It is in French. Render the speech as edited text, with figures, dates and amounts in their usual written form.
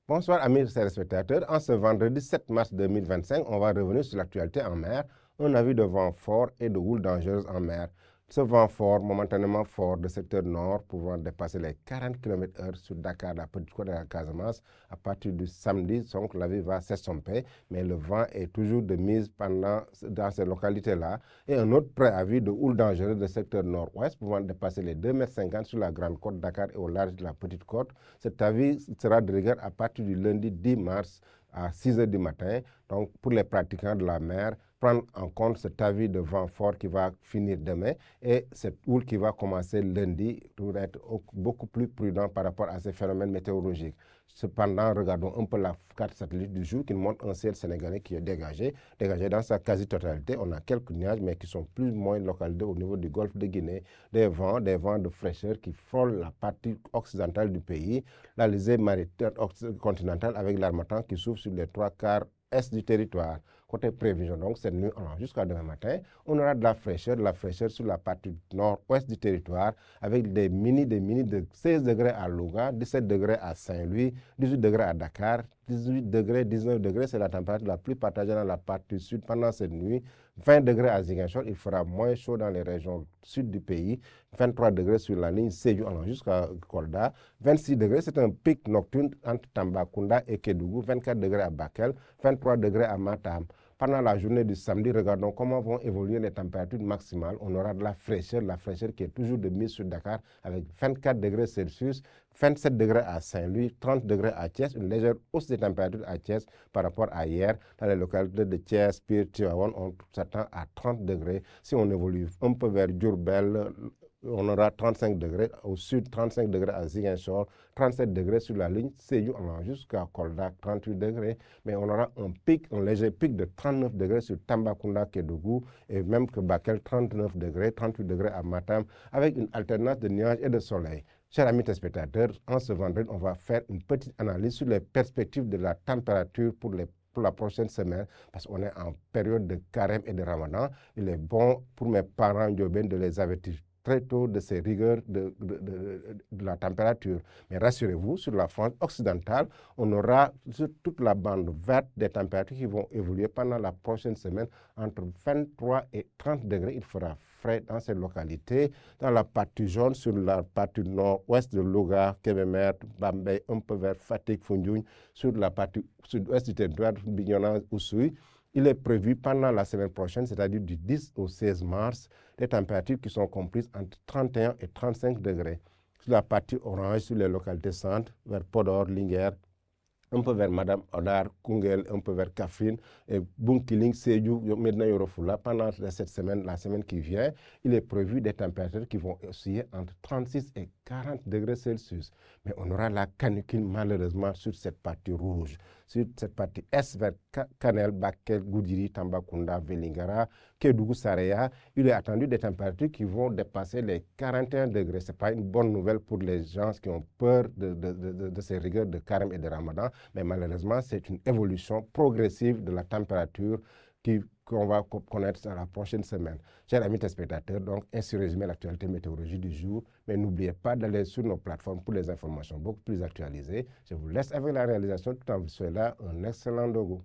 Bonsoir amis téléspectateurs. En ce vendredi 7 mars 2025, on va revenir sur l'actualité en mer. Un avis de vent fort et de houles dangereuses en mer. Ce vent fort, momentanément fort de secteur nord, pouvant dépasser les 40 km/h sur Dakar, la petite côte de la Casamance, à partir du samedi, donc la vie va s'estomper, mais le vent est toujours de mise dans ces localités-là. Et un autre préavis de houles dangereuses de secteur nord-ouest, pouvant dépasser les 2,50 m sur la grande côte Dakar et au large de la petite côte. Cet avis sera de rigueur à partir du lundi 10 mars à 6 h du matin. Donc, pour les pratiquants de la mer, prendre en compte cet avis de vent fort qui va finir demain et cette houle qui va commencer lundi pour être beaucoup plus prudent par rapport à ces phénomènes météorologiques. Cependant, regardons un peu la carte satellite du jour qui nous montre un ciel sénégalais qui est dégagé dans sa quasi-totalité. On a quelques nuages, mais qui sont plus ou moins localisés au niveau du golfe de Guinée. Des vents de fraîcheur qui frôlent la partie occidentale du pays, la lisière maritime continentale avec l'harmattan qui s'ouvre sur les 3/4 est du territoire. Côté prévision, donc cette nuit jusqu'à demain matin, on aura de la fraîcheur sur la partie nord-ouest du territoire avec des mini de 16 degrés à Louga, 17 degrés à Saint-Louis, 18 degrés à Dakar, 18 degrés, 19 degrés, c'est la température la plus partagée dans la partie sud pendant cette nuit. 20 degrés à Ziguinchor, il fera moins chaud dans les régions sud du pays. 23 degrés sur la ligne Sédhiou allant jusqu'à Kolda. 26 degrés, c'est un pic nocturne entre Tambacounda et Kédougou. 24 degrés à Bakel, 23 degrés à Matam. Pendant la journée du samedi, regardons comment vont évoluer les températures maximales. On aura de la fraîcheur qui est toujours de mise sur Dakar avec 24 degrés Celsius, 27 degrés à Saint-Louis, 30 degrés à Thiès, une légère hausse des températures à Thiès par rapport à hier. Dans les localités de Thiès, Pire, Tivaouane, on s'attend à 30 degrés. Si on évolue un peu vers Diourbel, on aura 35 degrés, au sud 35 degrés à Ziguinchor, 37 degrés sur la ligne Sédhiou allant jusqu'à Kolda, 38 degrés, mais on aura un léger pic de 39 degrés sur Tambacounda, Kédougou et même que Bakel, 39 degrés, 38 degrés à Matam, avec une alternance de nuages et de soleil. Chers amis téléspectateurs, en ce vendredi, on va faire une petite analyse sur les perspectives de la température pour la prochaine semaine, parce qu'on est en période de carême et de ramadan. Il est bon pour mes parents de les avertir très tôt de ces rigueurs de la température. Mais rassurez-vous, sur la France occidentale, on aura sur toute la bande verte des températures qui vont évoluer pendant la prochaine semaine entre 23 et 30 degrés. Il fera frais dans ces localités. Dans la partie jaune, sur la partie nord-ouest de Louga, Kébémer, Bambey, un peu vers Fatick, Foundiougne, sur la partie sud-ouest du territoire, Bignona, Oussouye. Il est prévu pendant la semaine prochaine, c'est-à-dire du 10 au 16 mars, des températures qui sont comprises entre 31 et 35 degrés. Sur la partie orange, sur les localités centres, vers Podor, Linguère, un peu vers Madame Odar, Koungheul, un peu vers Kaffrine, et Bunkiling, Sédhiou, Medina Yoro Foulah. Pendant cette semaine, la semaine qui vient, il est prévu des températures qui vont osciller entre 36 et 40 degrés Celsius. Mais on aura la canicule malheureusement sur cette partie rouge. Sur cette partie est vers Kanel, Bakel, Goudiri, Tambacounda, Vélingara, Kédougou, Saraya, il est attendu des températures qui vont dépasser les 41 degrés. Ce n'est pas une bonne nouvelle pour les gens qui ont peur de ces rigueurs de carême et de ramadan, mais malheureusement, c'est une évolution progressive de la température qu'on va connaître dans la prochaine semaine. Chers amis téléspectateurs, donc ainsi résumé l'actualité météorologique du jour, mais n'oubliez pas d'aller sur nos plateformes pour les informations beaucoup plus actualisées. Je vous laisse avec la réalisation tout en vous souhaitant un excellent dogo.